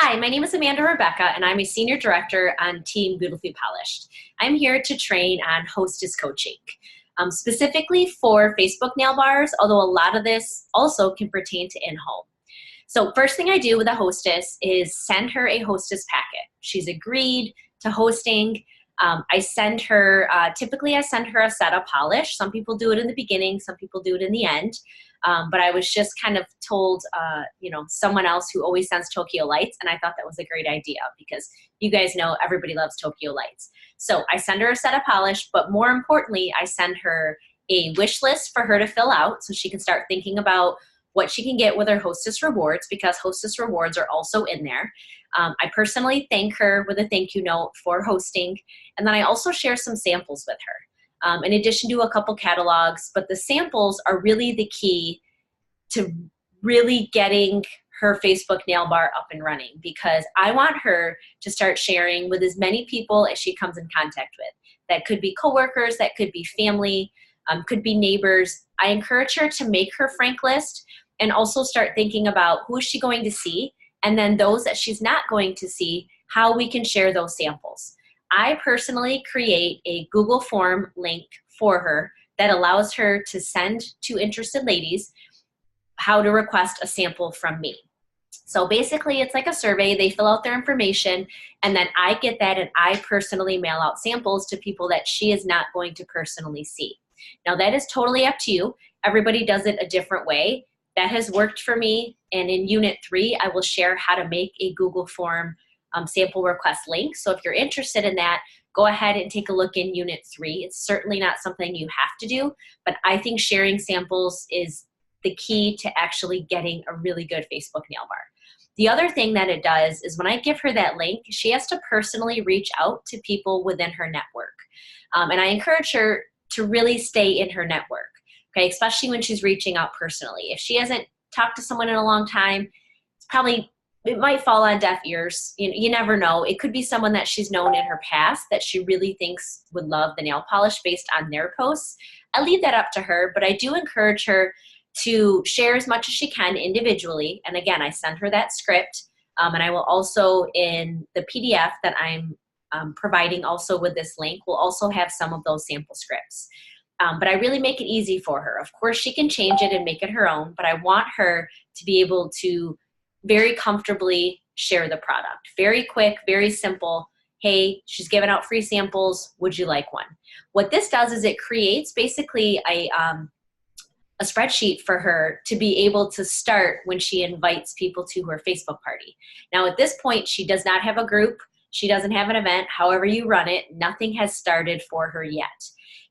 Hi, my name is Amanda Rebecca, and I'm a Senior Director on Team Beautifully Polished. I'm here to train on Hostess coaching, specifically for Facebook nail bars, although a lot of this also can pertain to in-home. So first thing I do with a hostess is send her a hostess packet. She's agreed to hosting. I send her, typically I send her a set of polish. Some people do it in the beginning, some people do it in the end. But I was just kind of told, someone else who always sends Tokyo Lights, and I thought that was a great idea because you guys know everybody loves Tokyo Lights. So I send her a set of polish, but more importantly, I send her a wish list for her to fill out so she can start thinking about what she can get with her Hostess rewards, because Hostess rewards are also in there. I personally thank her with a thank you note for hosting, and then I also share some samples with her. In addition to a couple catalogs, but the samples are really the key to really getting her Facebook nail bar up and running, because I want her to start sharing with as many people as she comes in contact with. That could be coworkers, that could be family, could be neighbors. I encourage her to make her frank list and also start thinking about who is she going to see, and then those that she's not going to see, how we can share those samples. I personally create a Google form link for her that allows her to send to interested ladies how to request a sample from me. So basically it's like a survey. They fill out their information, and then I get that and I personally mail out samples to people that she is not going to personally see. Now that is totally up to you. Everybody does it a different way. That has worked for me, and in Unit 3 I will share how to make a Google form sample request link. So if you're interested in that, go ahead and take a look in Unit 3. It's certainly not something you have to do, but I think sharing samples is the key to actually getting a really good Facebook nail bar. The other thing that it does is when I give her that link, she has to personally reach out to people within her network. And I encourage her to really stay in her network, okay, especially when she's reaching out personally. If she hasn't talked to someone in a long time, it might fall on deaf ears. You never know. It could be someone that she's known in her past that she really thinks would love the nail polish based on their posts. I leave that up to her, but I do encourage her to share as much as she can individually. And again, I send her that script, and I will also, in the PDF that I'm providing also with this link, will also have some of those sample scripts. But I really make it easy for her. Of course, she can change it and make it her own, but I want her to be able to very comfortably share the product. Very quick, very simple. Hey, she's giving out free samples. Would you like one? What this does is it creates basically a spreadsheet for her to be able to start when she invites people to her Facebook party. Now at this point, she does not have a group. She doesn't have an event. However you run it, nothing has started for her yet.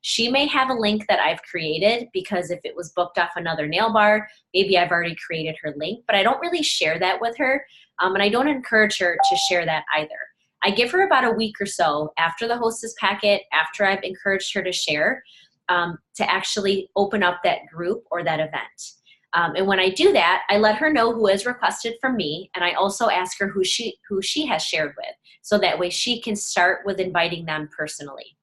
She may have a link that I've created, because if it was booked off another nail bar, maybe I've already created her link, but I don't really share that with her, and I don't encourage her to share that either. I give her about a week or so after the hostess packet, after I've encouraged her to share, to actually open up that group or that event. And when I do that, I let her know who has requested from me, and I also ask her who she has shared with, so that way she can start with inviting them personally.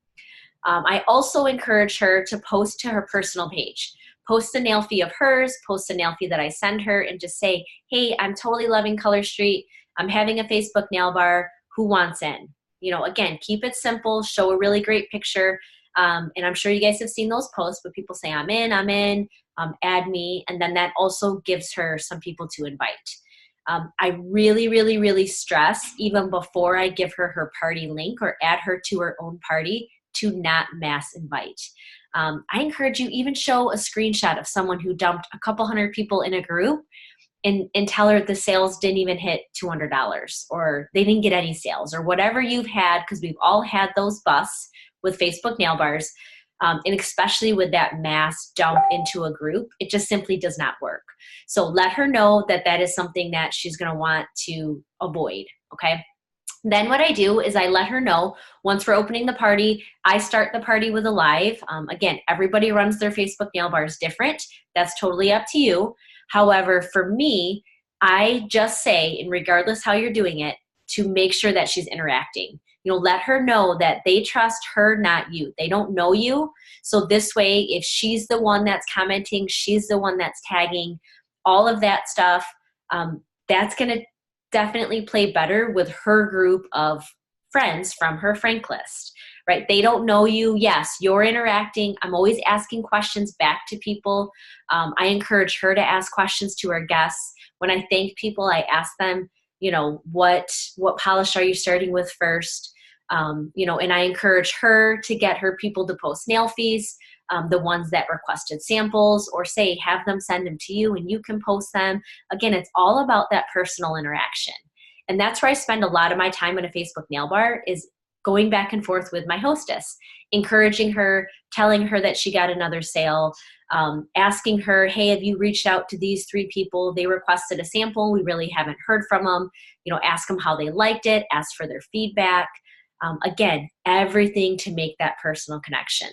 I also encourage her to post to her personal page. Post a nail fee of hers, post a nail fee that I send her, and just say, hey, I'm totally loving Color Street. I'm having a Facebook nail bar. Who wants in? Again, keep it simple, show a really great picture. And I'm sure you guys have seen those posts, but people say, I'm in, add me. And then that also gives her some people to invite. I really, really, really stress, even before I give her her party link or add her to her own party, to not mass invite. I encourage you, even show a screenshot of someone who dumped a couple hundred people in a group and tell her the sales didn't even hit $200, or they didn't get any sales, or whatever you've had, because we've all had those busts with Facebook nail bars, and especially with that mass dump into a group, it just simply does not work. So let her know that that is something that she's going to want to avoid, okay? Then what I do is I let her know once we're opening the party, I start the party with a live. Again, everybody runs their Facebook nail bars different. That's totally up to you. However, for me, I just say, and regardless how you're doing it, to make sure that she's interacting. Let her know that they trust her, not you. They don't know you. So this way, if she's the one that's commenting, she's the one that's tagging, all of that stuff, that's definitely play better with her group of friends from her frank list, right? They don't know you. Yes, you're interacting. I'm always asking questions back to people. I encourage her to ask questions to her guests. When I thank people, I ask them, what polish are you starting with first? And I encourage her to get her people to post nail fees, the ones that requested samples, or say, have them send them to you and you can post them. Again, it's all about that personal interaction. And that's where I spend a lot of my time in a Facebook nail bar, is going back and forth with my hostess, encouraging her, telling her that she got another sale, asking her, hey, have you reached out to these 3 people? They requested a sample. We really haven't heard from them. Ask them how they liked it, ask for their feedback. Again, everything to make that personal connection.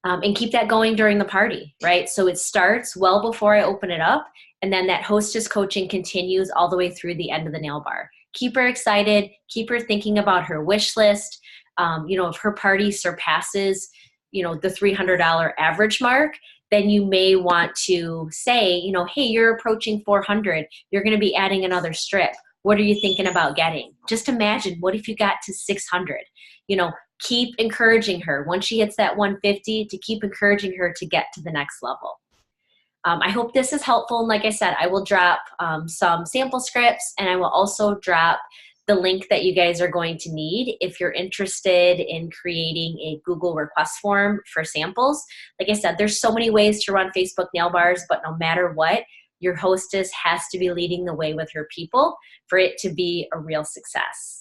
And keep that going during the party, right? So it starts well before I open it up, and then that hostess coaching continues all the way through the end of the nail bar. Keep her excited, keep her thinking about her wish list. If her party surpasses, the $300 average mark, then you may want to say, hey, you're approaching 400, you're going to be adding another strip. What are you thinking about getting? Just imagine, what if you got to 600? Keep encouraging her once she hits that 150, to keep encouraging her to get to the next level. I hope this is helpful. And like I said, I will drop some sample scripts, and I will also drop the link that you guys are going to need if you're interested in creating a Google request form for samples. Like I said, there's so many ways to run Facebook nail bars, but no matter what, your hostess has to be leading the way with her people for it to be a real success.